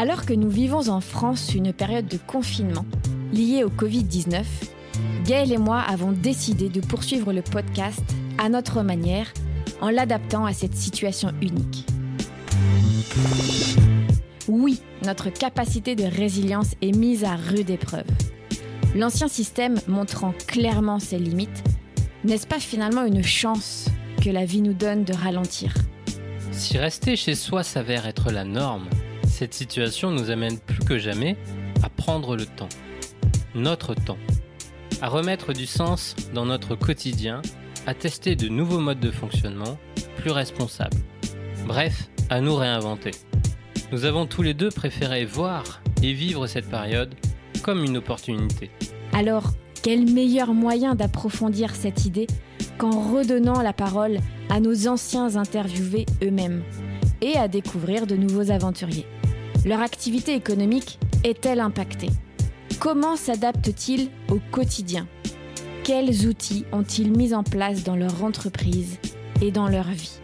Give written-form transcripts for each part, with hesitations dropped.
Alors que nous vivons en France une période de confinement liée au Covid-19, Gaël et moi avons décidé de poursuivre le podcast à notre manière, en l'adaptant à cette situation unique. Oui, notre capacité de résilience est mise à rude épreuve. L'ancien système montrant clairement ses limites, n'est-ce pas finalement une chance que la vie nous donne de ralentir ? Si rester chez soi s'avère être la norme, cette situation nous amène plus que jamais à prendre le temps, notre temps, à remettre du sens dans notre quotidien, à tester de nouveaux modes de fonctionnement plus responsables. Bref, à nous réinventer. Nous avons tous les deux préféré voir et vivre cette période comme une opportunité. Alors, quel meilleur moyen d'approfondir cette idée qu'en redonnant la parole à nos anciens interviewés eux-mêmes et à découvrir de nouveaux aventuriers. Leur activité économique est-elle impactée ? Comment s'adaptent-ils au quotidien ? Quels outils ont-ils mis en place dans leur entreprise et dans leur vie ?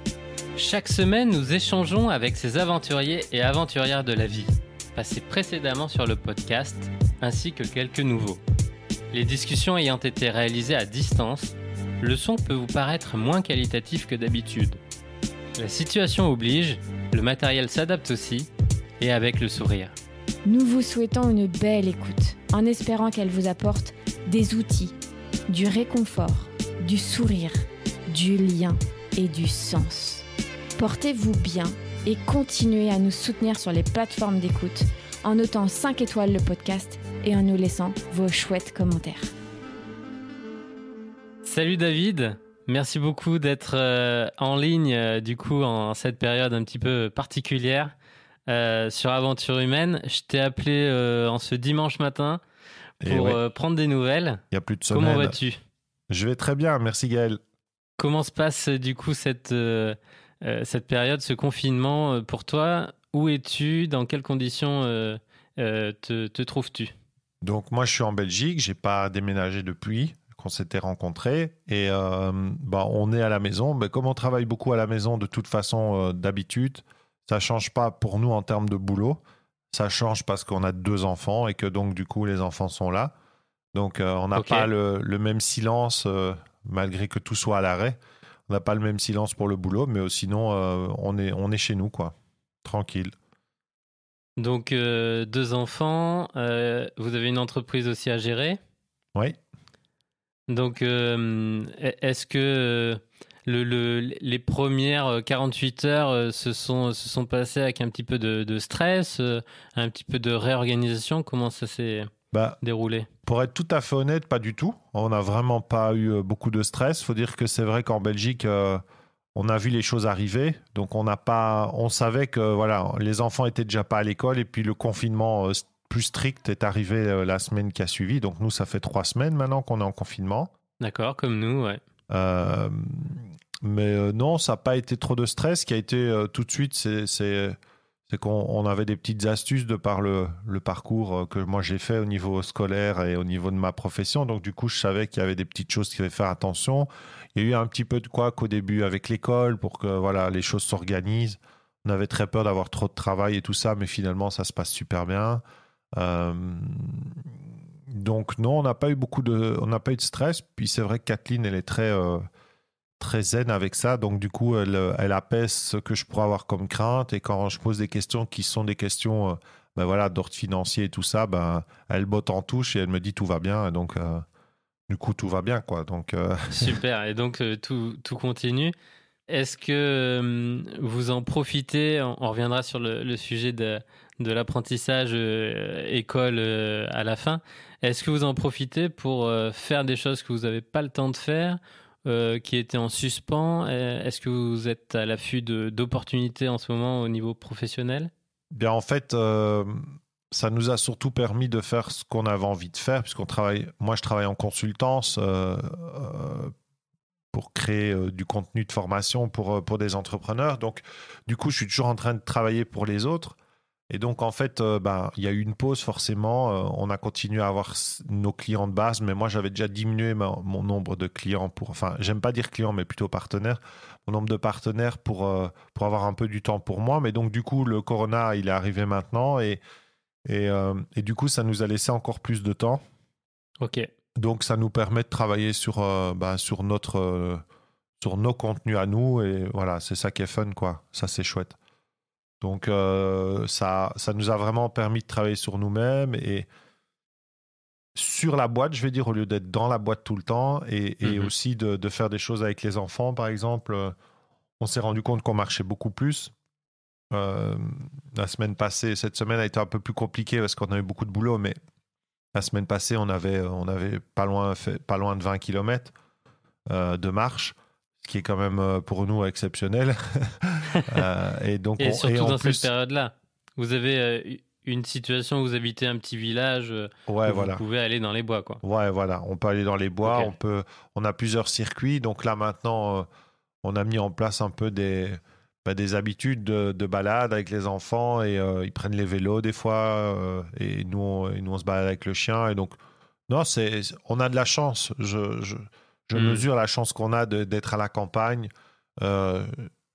Chaque semaine, nous échangeons avec ces aventuriers et aventurières de la vie, passés précédemment sur le podcast, ainsi que quelques nouveaux. Les discussions ayant été réalisées à distance, le son peut vous paraître moins qualitatif que d'habitude. La situation oblige, le matériel s'adapte aussi, et avec le sourire. Nous vous souhaitons une belle écoute, en espérant qu'elle vous apporte des outils, du réconfort, du sourire, du lien et du sens. Portez-vous bien et continuez à nous soutenir sur les plateformes d'écoute en notant 5 étoiles le podcast et en nous laissant vos chouettes commentaires. Salut David, merci beaucoup d'être en ligne du coup en cette période un petit peu particulière sur Aventure Humaine. Je t'ai appelé en ce dimanche matin pour prendre des nouvelles. Il y a plus de semaine. Comment vas-tu ? Je vais très bien, merci Gaël. Comment se passe du coup cette période, ce confinement pour toi ? Où es-tu ? Dans quelles conditions te trouves-tu ? Donc moi je suis en Belgique, j'ai pas déménagé depuis qu'on s'était rencontrés et on est à la maison. Comme on travaille beaucoup à la maison de toute façon d'habitude, ça change pas pour nous en termes de boulot. Ça change parce qu'on a 2 enfants et que donc du coup les enfants sont là. Donc on n'a pas le même silence malgré que tout soit à l'arrêt. On n'a pas le même silence pour le boulot, mais sinon on est chez nous quoi, tranquille. Donc 2 enfants, vous avez une entreprise aussi à gérer ? Oui. Donc est-ce que les premières 48 heures se sont passées avec un petit peu de stress, un petit peu de réorganisation ? Comment ça s'est déroulé ? Pour être tout à fait honnête, pas du tout. On n'a vraiment pas eu beaucoup de stress. Il faut dire que c'est vrai qu'en Belgique, on a vu les choses arriver. Donc on savait que voilà, les enfants étaient déjà pas à l'école et puis le confinement plus strict est arrivé la semaine qui a suivi. Donc nous, ça fait 3 semaines maintenant qu'on est en confinement. D'accord, comme nous, ouais. Mais non, ça n'a pas été trop de stress. Ce qui a été tout de suite, c'est qu'on avait des petites astuces de par le parcours que moi j'ai fait au niveau scolaire et au niveau de ma profession. Donc du coup, je savais qu'il y avait des petites choses qu'il fallait faire attention. Il y a eu un petit peu de couac au début avec l'école pour que voilà, les choses s'organisent. On avait très peur d'avoir trop de travail et tout ça, mais finalement, ça se passe super bien. Donc non, on n'a pas eu de stress. Puis c'est vrai que Kathleen, elle est très zen avec ça, donc du coup elle apaise ce que je pourrais avoir comme crainte, et quand je pose des questions qui sont des questions d'ordre financier et tout ça, elle botte en touche et elle me dit tout va bien, et donc du coup tout va bien quoi. Donc Super, et donc tout continue. Est-ce que vous en profitez ? On reviendra sur le sujet de l'apprentissage école à la fin. Est-ce que vous en profitez pour faire des choses que vous n'avez pas le temps de faire, qui étaient en suspens ? Est-ce que vous êtes à l'affût d'opportunités en ce moment au niveau professionnel ? Bien, en fait, ça nous a surtout permis de faire ce qu'on avait envie de faire, puisqu'on travaille. Moi, je travaille en consultance pour créer du contenu de formation pour des entrepreneurs. Donc, du coup, je suis toujours en train de travailler pour les autres. Et donc, en fait, il y a eu une pause forcément. On a continué à avoir nos clients de base, mais moi, j'avais déjà diminué mon nombre de clients enfin, j'aime pas dire clients, mais plutôt partenaires. Mon nombre de partenaires pour avoir un peu du temps pour moi. Mais donc, du coup, le Corona, il est arrivé maintenant et du coup, ça nous a laissé encore plus de temps. Ok. Donc, ça nous permet de travailler sur nos contenus à nous. Et voilà, c'est ça qui est fun, quoi. Ça, c'est chouette. Donc, ça nous a vraiment permis de travailler sur nous-mêmes et sur la boîte, je vais dire, au lieu d'être dans la boîte tout le temps et aussi de faire des choses avec les enfants, par exemple. On s'est rendu compte qu'on marchait beaucoup plus. Cette semaine a été un peu plus compliquée parce qu'on avait beaucoup de boulot, mais la semaine passée, on avait pas loin de 20 km de marche, ce qui est quand même pour nous exceptionnel. Et surtout dans cette période-là, vous avez une situation où vous habitez un petit village où vous pouvez aller dans les bois, quoi. Ouais, voilà, on peut aller dans les bois, on a plusieurs circuits, donc là maintenant, on a mis en place un peu des habitudes de balade avec les enfants et ils prennent les vélos des fois et nous on se balade avec le chien et donc non, on a de la chance. Je mesure la chance qu'on a d'être à la campagne.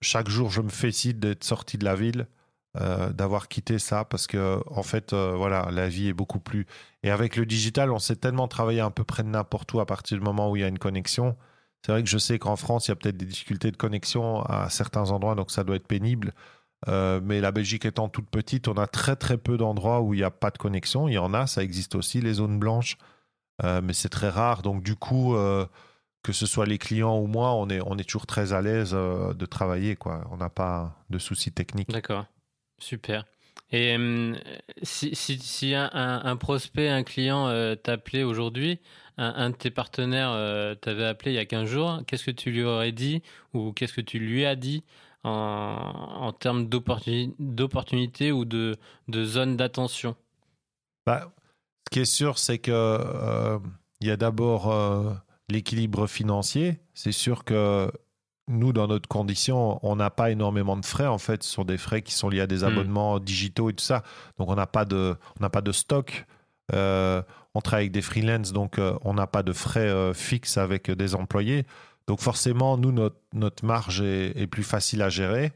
Chaque jour, je me félicite d'être sorti de la ville, d'avoir quitté ça parce que en fait, voilà, la vie est beaucoup plus. Et avec le digital, on sait tellement travailler à peu près de n'importe où à partir du moment où il y a une connexion. C'est vrai que je sais qu'en France, il y a peut-être des difficultés de connexion à certains endroits, donc ça doit être pénible. Mais la Belgique étant toute petite, on a très très peu d'endroits où il n'y a pas de connexion. Il y en a, ça existe aussi, les zones blanches, mais c'est très rare. Donc du coup, que ce soit les clients ou moi, on est toujours très à l'aise de travailler, quoi. On n'a pas de soucis techniques. D'accord, super. Et si un prospect, un client t'appelait aujourd'hui, un de tes partenaires t'avait appelé il y a 15 jours, qu'est-ce que tu lui aurais dit ou qu'est-ce que tu lui as dit en termes d'opportunités ou de zone d'attention? Ce qui est sûr, c'est que il y a d'abord l'équilibre financier. C'est sûr que nous, dans notre condition, on n'a pas énormément de frais. En fait, ce sont des frais qui sont liés à des abonnements digitaux et tout ça. Donc, on n'a pas de stock. On travaille avec des freelances, donc on n'a pas de frais fixes avec des employés. Donc, forcément, nous, notre marge est plus facile à gérer.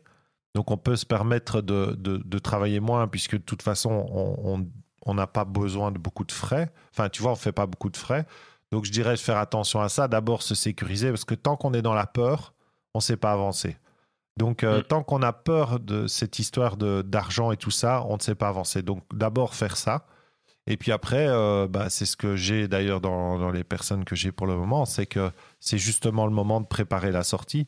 Donc, on peut se permettre de travailler moins puisque de toute façon, on n'a pas besoin de beaucoup de frais. Enfin, tu vois, on ne fait pas beaucoup de frais. Donc, je dirais de faire attention à ça. D'abord, se sécuriser parce que tant qu'on est dans la peur, on ne sait pas avancer. Donc, tant qu'on a peur de cette histoire d'argent et tout ça, on ne sait pas avancer. Donc, d'abord, faire ça. Et puis après, c'est ce que j'ai d'ailleurs dans les personnes que j'ai pour le moment, c'est que c'est justement le moment de préparer la sortie,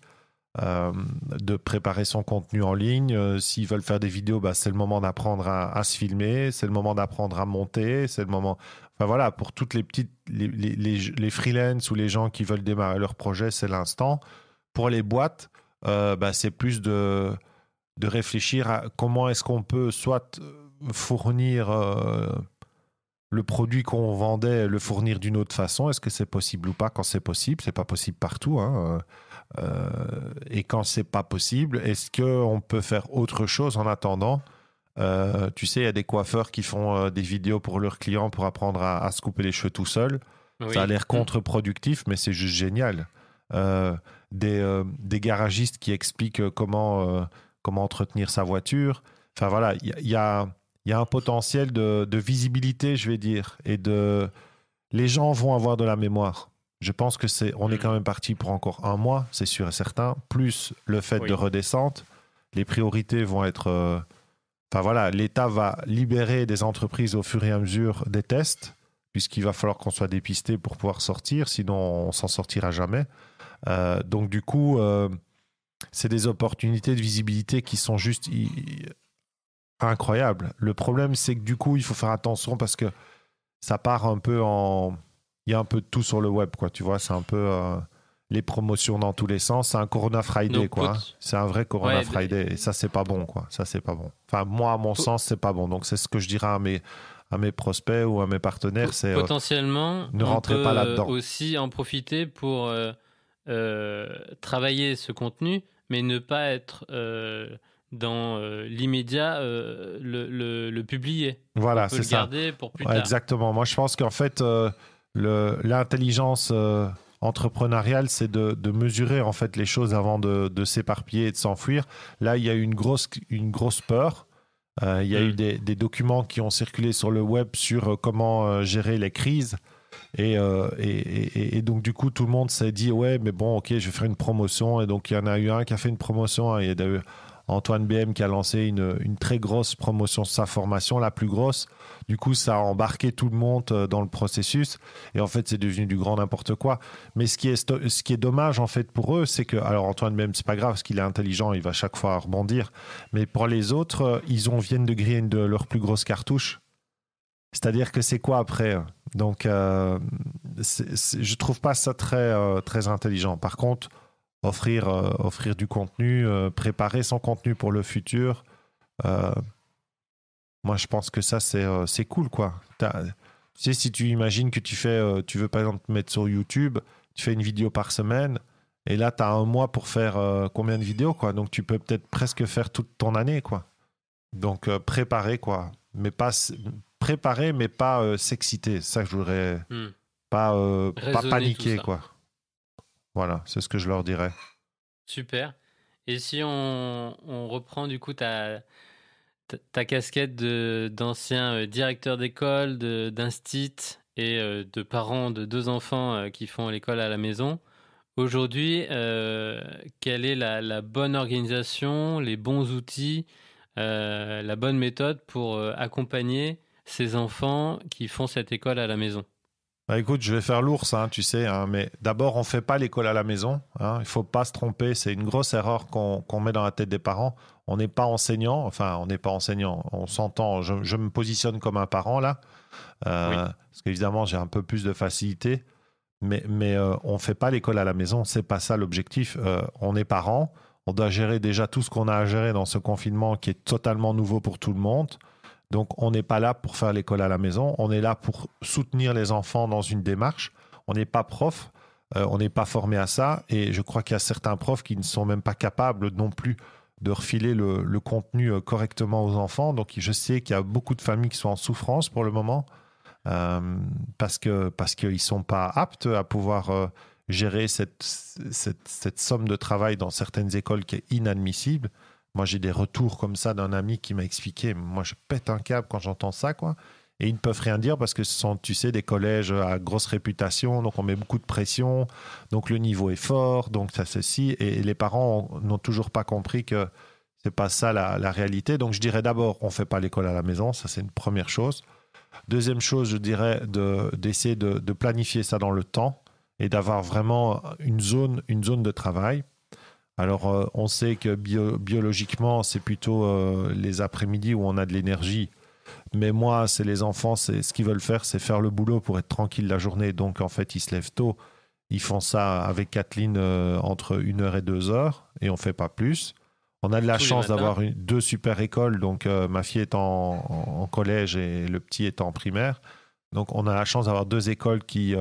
de préparer son contenu en ligne. S'ils veulent faire des vidéos, c'est le moment d'apprendre à se filmer, c'est le moment d'apprendre à monter, c'est le moment... Enfin voilà, pour toutes les petites... Les freelances ou les gens qui veulent démarrer leur projet, c'est l'instant. Pour les boîtes, c'est plus de réfléchir à comment est-ce qu'on peut soit fournir le produit qu'on vendait, le fournir d'une autre façon. Est-ce que c'est possible ou pas? Quand c'est possible, c'est pas possible partout. Et quand c'est pas possible, est-ce qu'on peut faire autre chose en attendant? Tu sais, il y a des coiffeurs qui font des vidéos pour leurs clients pour apprendre à se couper les cheveux tout seul. Oui. Ça a l'air contre-productif, mais c'est juste génial. Des garagistes qui expliquent comment entretenir sa voiture. Enfin voilà, il y a un potentiel de visibilité, je vais dire, et les gens vont avoir de la mémoire. Je pense que on est quand même parti pour encore 1 mois, c'est sûr et certain, plus le fait de redescente. Les priorités vont être... Enfin voilà, l'État va libérer des entreprises au fur et à mesure des tests, puisqu'il va falloir qu'on soit dépisté pour pouvoir sortir, sinon on s'en sortira jamais. Donc du coup, c'est des opportunités de visibilité qui sont juste incroyables. Le problème, c'est que du coup, il faut faire attention parce que ça part un peu il y a un peu de tout sur le web, quoi. Tu vois, c'est un peu les promotions dans tous les sens. C'est un Corona Friday, quoi. C'est un vrai Corona Friday. Et ça, c'est pas bon, quoi. Ça, c'est pas bon. Enfin, moi, à mon sens, c'est pas bon. Donc, c'est ce que je dirais à mes prospects ou à mes partenaires, c'est potentiellement, ne rentrez pas là-dedans. Aussi en profiter pour travailler ce contenu, mais ne pas être dans l'immédiat le publier. Voilà, On peut c'est le ça. garder pour plus Ouais, tard. exactement. Moi, je pense qu'en fait, l'intelligence entrepreneuriale, c'est de mesurer en fait les choses avant de s'éparpiller et de s'enfuir. Là, il y a eu une grosse peur. Il y a eu des documents qui ont circulé sur le web sur comment gérer les crises. Et donc, du coup, tout le monde s'est dit, ouais, mais bon, ok, je vais faire une promotion. Et donc, il y en a eu un qui a fait une promotion. Il y a eu Antoine BM qui a lancé une très grosse promotion de sa formation, la plus grosse. Du coup, ça a embarqué tout le monde dans le processus. Et en fait, c'est devenu du grand n'importe quoi. Mais ce qui est dommage, en fait, pour eux, c'est que, alors Antoine BM, c'est pas grave, parce qu'il est intelligent, il va chaque fois rebondir. Mais pour les autres, viennent de griller une de leurs plus grosses cartouches. C'est-à-dire que c'est quoi après? Donc, je trouve pas ça très intelligent. Par contre, offrir du contenu, préparer son contenu pour le futur, moi, je pense que ça, c'est cool, quoi. Tu sais, si tu imagines que tu veux par exemple te mettre sur YouTube, tu fais une vidéo par semaine, et là, tu as un mois pour faire combien de vidéos, quoi. Donc, tu peux peut-être presque faire toute ton année, quoi. Donc, préparer, quoi. Mais pas préparer, mais pas s'exciter. C'est ça que je voudrais pas paniquer, quoi. Voilà, c'est ce que je leur dirais. Super. Et si on reprend du coup ta casquette d'ancien directeur d'école, d'instit et de parents de 2 enfants qui font l'école à la maison, aujourd'hui, quelle est la bonne organisation, les bons outils, la bonne méthode pour accompagner ces enfants qui font cette école à la maison? Bah écoute, je vais faire l'ours, hein, tu sais, hein, mais d'abord, on ne fait pas l'école à la maison. Hein, il ne faut pas se tromper, c'est une grosse erreur qu'on met dans la tête des parents. On n'est pas enseignant, on s'entend, je me positionne comme un parent là, Oui. parce qu'évidemment, j'ai un peu plus de facilité, mais on ne fait pas l'école à la maison, ce n'est pas ça l'objectif. On est parents, on doit gérer déjà tout ce qu'on a à gérer dans ce confinement qui est totalement nouveau pour tout le monde. Donc, on n'est pas là pour faire l'école à la maison. On est là pour soutenir les enfants dans une démarche. On n'est pas prof. On n'est pas formé à ça. Et je crois qu'il y a certains profs qui ne sont même pas capables non plus de refiler le contenu correctement aux enfants. Donc, je sais qu'il y a beaucoup de familles qui sont en souffrance pour le moment parce qu'ils ne sont pas aptes à pouvoir gérer cette somme de travail dans certaines écoles qui est inadmissible. Moi, j'ai des retours comme ça d'un ami qui m'a expliqué. Moi, je pète un câble quand j'entends ça, quoi. Et ils ne peuvent rien dire parce que ce sont, tu sais, des collèges à grosse réputation. Donc, on met beaucoup de pression. Donc, le niveau est fort. Donc, ça, ceci. Et les parents n'ont toujours pas compris que c'est pas ça la réalité. Donc, je dirais d'abord, on ne fait pas l'école à la maison. Ça, c'est une première chose. Deuxième chose, je dirais d'essayer de planifier ça dans le temps et d'avoir vraiment une zone de travail. Alors, on sait que biologiquement, c'est plutôt les après-midi où on a de l'énergie. Mais moi, c'est les enfants, c'est ce qu'ils veulent faire, c'est faire le boulot pour être tranquille la journée. Donc, en fait, ils se lèvent tôt. Ils font ça avec Kathleen entre 1h et 2h et on ne fait pas plus. On a de la chance d'avoir 2 super écoles. Donc, ma fille est en collège et le petit est en primaire. Donc, on a la chance d'avoir 2 écoles qui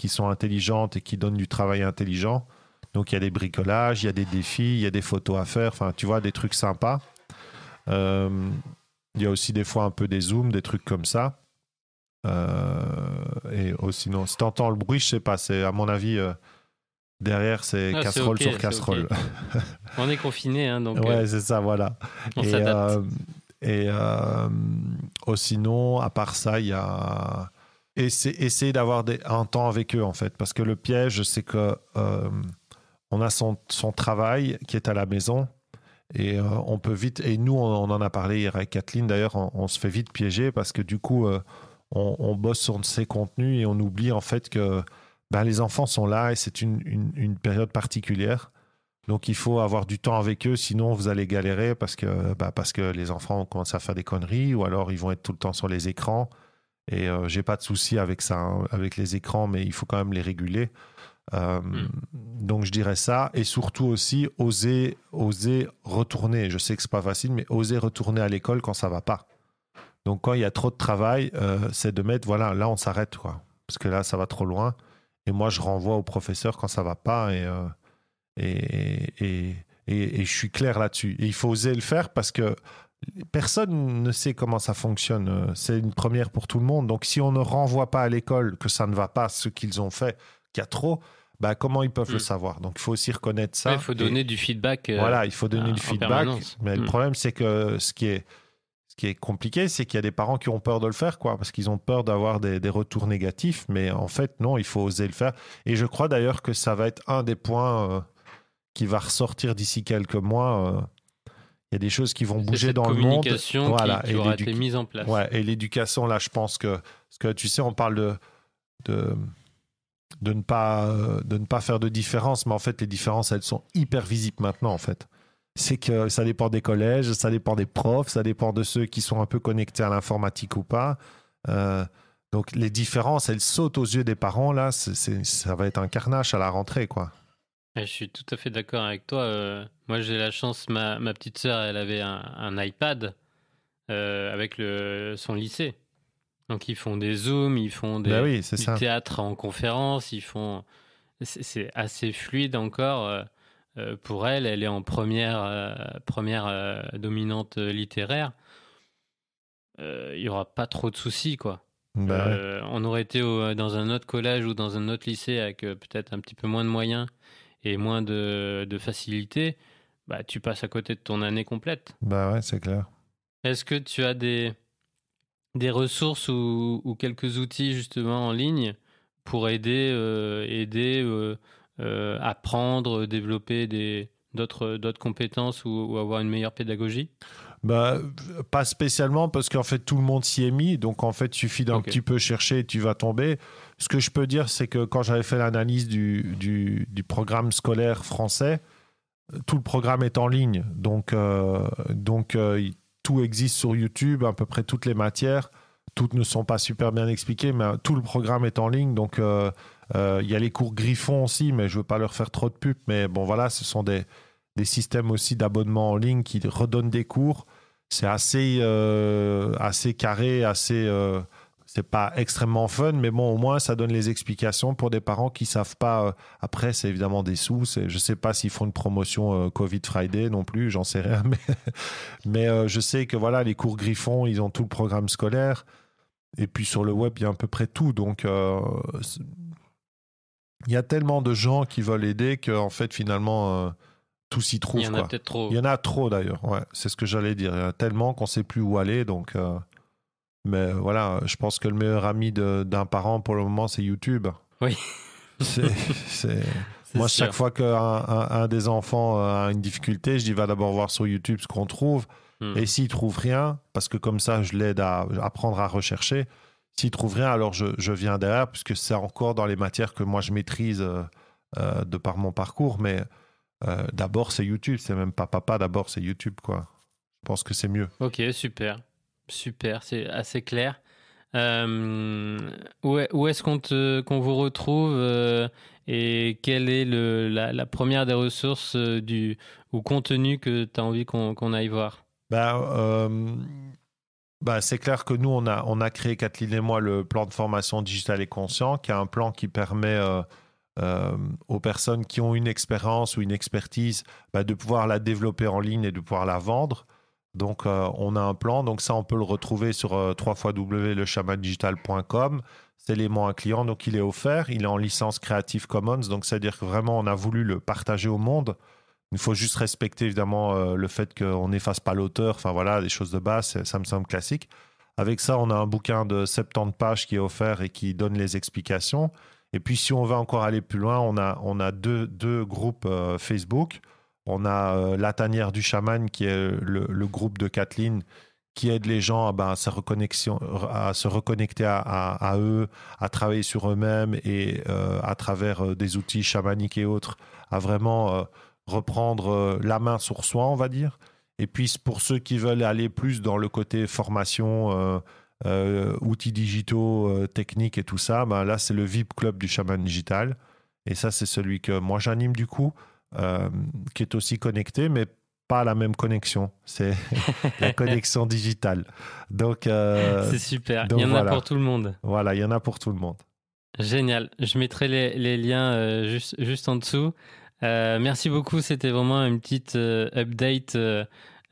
sont intelligentes et qui donnent du travail intelligent. Donc, il y a des bricolages, il y a des défis, il y a des photos à faire. Enfin, tu vois, des trucs sympas. Il y a aussi des fois un peu des zooms, des trucs comme ça. Et sinon, si tu entends le bruit, je sais pas. C'est, à mon avis, derrière, c'est casserole sur casserole. Okay. On est confinés, hein, donc... Ouais, c'est ça, voilà. On s'adapte. Sinon, à part ça, il y a... Essayer d'avoir un temps avec eux, en fait. Parce que le piège, c'est que... on a son travail qui est à la maison et on peut vite, et nous on en a parlé hier avec Kathleen d'ailleurs, on se fait vite piéger parce que du coup on bosse sur ces contenus et on oublie en fait que les enfants sont là et c'est une période particulière, donc il faut avoir du temps avec eux, sinon vous allez galérer parce que les enfants commencent à faire des conneries ou alors ils vont être tout le temps sur les écrans et j'ai pas de souci avec ça, hein, avec les écrans, mais il faut quand même les réguler. Donc je dirais ça, et surtout aussi oser retourner. Je sais que c'est pas facile, mais oser retourner à l'école quand ça va pas. Donc quand il y a trop de travail, c'est de mettre voilà, là on s'arrête, quoi, parce que là ça va trop loin. Et moi je renvoie au professeur quand ça va pas, et Et je suis clair là-dessus. Et il faut oser le faire parce que personne ne sait comment ça fonctionne. C'est une première pour tout le monde. Donc, si on ne renvoie pas à l'école que ça ne va pas, ce qu'ils ont fait, qu'il y a trop, bah, comment ils peuvent le savoir? Donc, il faut aussi reconnaître ça. Il faut donner du feedback. Voilà, il faut donner du feedback. Mais le problème, c'est que ce qui est compliqué, c'est qu'il y a des parents qui ont peur de le faire, quoi, parce qu'ils ont peur d'avoir des retours négatifs. Mais en fait, non, il faut oser le faire. Et je crois d'ailleurs que ça va être un des points qui va ressortir d'ici quelques mois. Il y a des choses qui vont bouger dans le monde. Voilà, qui aura été mise en place. Ouais, et l'éducation, là, je pense que... Parce que tu sais, on parle de ne pas faire de différence, mais en fait, les différences, elles sont hyper visibles maintenant, en fait. C'est que ça dépend des collèges, ça dépend des profs, ça dépend de ceux qui sont un peu connectés à l'informatique ou pas. Donc, les différences, elles sautent aux yeux des parents, là. Ça va être un carnage à la rentrée, quoi. Je suis tout à fait d'accord avec toi. Moi, j'ai la chance, ma petite sœur, elle avait un iPad avec son lycée. Donc, ils font des Zooms, ils font du théâtre en conférence, c'est assez fluide encore. Pour elle, elle est en première dominante littéraire. Il n'y aura pas trop de soucis, quoi. On aurait été dans un autre collège ou dans un autre lycée avec peut-être un petit peu moins de moyens et moins de facilité, bah, tu passes à côté de ton année complète. Bah ouais, c'est clair. Est-ce que tu as des ressources ou quelques outils justement en ligne pour aider, apprendre, développer d'autres compétences ou avoir une meilleure pédagogie? Bah, pas spécialement, parce qu'en fait, tout le monde s'y est mis. Donc, en fait, il suffit d'un petit peu chercher et tu vas tomber. Ce que je peux dire, c'est que quand j'avais fait l'analyse du programme scolaire français, tout le programme est en ligne. Donc, tout existe sur YouTube, à peu près toutes les matières. Toutes ne sont pas super bien expliquées, mais tout le programme est en ligne. Donc, il y a les cours Griffon aussi, mais je ne veux pas leur faire trop de pub. Mais bon, voilà, ce sont des systèmes aussi d'abonnement en ligne qui redonnent des cours. C'est assez carré, c'est pas extrêmement fun, mais bon, au moins, ça donne les explications pour des parents qui savent pas. Après, c'est évidemment des sous. Je sais pas s'ils font une promotion Covid Friday non plus, j'en sais rien. Mais je sais que voilà, les cours Griffon, ils ont tout le programme scolaire. Et puis sur le web, il y a à peu près tout. Donc, il y a tellement de gens qui veulent aider qu'en fait, finalement... tout s'y trouve. Il y en a peut-être trop. Il y en a trop d'ailleurs, ouais, c'est ce que j'allais dire. Il y en a tellement qu'on ne sait plus où aller. Donc, mais voilà, je pense que le meilleur ami d'un parent pour le moment, c'est YouTube. Oui. Moi, chaque fois qu'un des enfants a une difficulté, je dis va d'abord voir sur YouTube ce qu'on trouve. Et s'il ne trouve rien, parce que comme ça, je l'aide à apprendre à rechercher. S'il ne trouve rien, alors je viens derrière, puisque c'est encore dans les matières que moi je maîtrise de par mon parcours. Mais d'abord, c'est YouTube. C'est même pas papa, d'abord, c'est YouTube, quoi. Je pense que c'est mieux. Ok, super. Super, c'est assez clair. Où est-ce qu'on vous retrouve et quelle est la première des ressources ou contenu que tu as envie qu'on aille voir? C'est clair que nous, on a créé, Kathleen et moi, le plan de formation digital et conscient, qui est un plan qui permet... aux personnes qui ont une expérience ou une expertise, de pouvoir la développer en ligne et de pouvoir la vendre. Donc, on a un plan. Donc, ça, on peut le retrouver sur www.lechamanidigital.com. C'est l'élément un client. Donc, il est offert. Il est en licence Creative Commons. Donc, c'est-à-dire que vraiment, on a voulu le partager au monde. Il faut juste respecter, évidemment, le fait qu'on n'efface pas l'auteur. Enfin, voilà, des choses de base. Ça me semble classique. Avec ça, on a un bouquin de 70 pages qui est offert et qui donne les explications. Et puis, si on veut encore aller plus loin, on a deux groupes Facebook. On a La Tanière du Chaman, qui est le groupe de Kathleen, qui aide les gens à se reconnecter à eux, à travailler sur eux-mêmes et à travers des outils chamaniques et autres, à vraiment reprendre la main sur soi, on va dire. Et puis, pour ceux qui veulent aller plus dans le côté formation... outils digitaux, techniques et tout ça, là, c'est le VIP Club du Chaman Digital. Et ça, c'est celui que moi, j'anime du coup, qui est aussi connecté, mais pas la même connexion. C'est la connexion digitale. Donc, c'est super. Il y en a pour tout le monde. Voilà, il y en a pour tout le monde. Génial. Je mettrai les liens juste en dessous. Merci beaucoup, c'était vraiment une petite update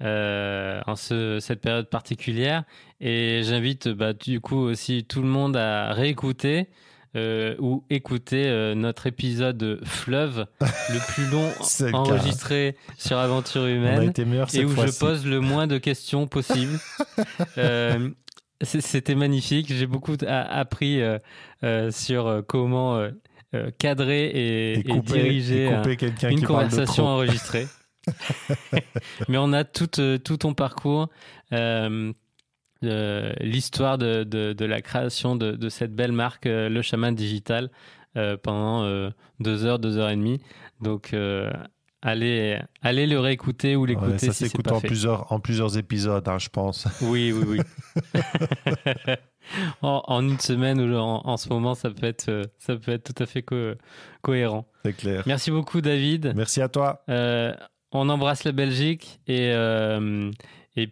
en cette période particulière. Et j'invite du coup aussi tout le monde à réécouter ou écouter notre épisode Fleuve, le plus long enregistré sur Aventure Humaine, On a été meilleurs cette et où fois-ci. je pose le moins de questions possible. C'était magnifique, j'ai beaucoup appris sur comment cadrer et diriger une conversation enregistrée. Mais on a tout ton parcours, l'histoire de la création de cette belle marque, Le Chaman Digital, pendant 2 heures, 2 heures et demie. Donc, allez le réécouter ou l'écouter ça si c'est s'écoute pas fait. en plusieurs épisodes, je pense. Oui. En une semaine ou en ce moment, ça peut être tout à fait cohérent. C'est clair. Merci beaucoup, David. Merci à toi. On embrasse la Belgique et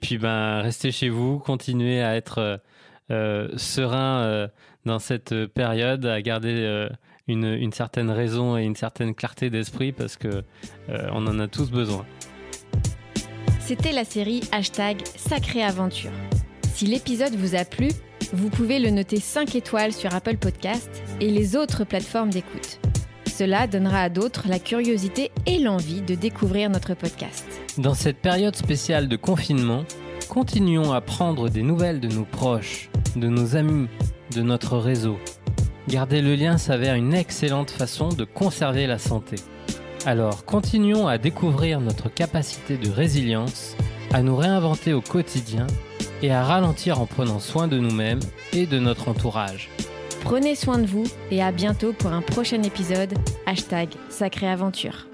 puis restez chez vous, continuez à être serein dans cette période, à garder une certaine raison et une certaine clarté d'esprit parce que on en a tous besoin. C'était la série #Sacrée Aventure. Si l'épisode vous a plu, vous pouvez le noter 5 étoiles sur Apple Podcasts et les autres plateformes d'écoute. Cela donnera à d'autres la curiosité et l'envie de découvrir notre podcast. Dans cette période spéciale de confinement, continuons à prendre des nouvelles de nos proches, de nos amis, de notre réseau. Garder le lien s'avère une excellente façon de conserver la santé. Alors continuons à découvrir notre capacité de résilience, à nous réinventer au quotidien et à ralentir en prenant soin de nous-mêmes et de notre entourage. Prenez soin de vous et à bientôt pour un prochain épisode #Sacrée Aventure.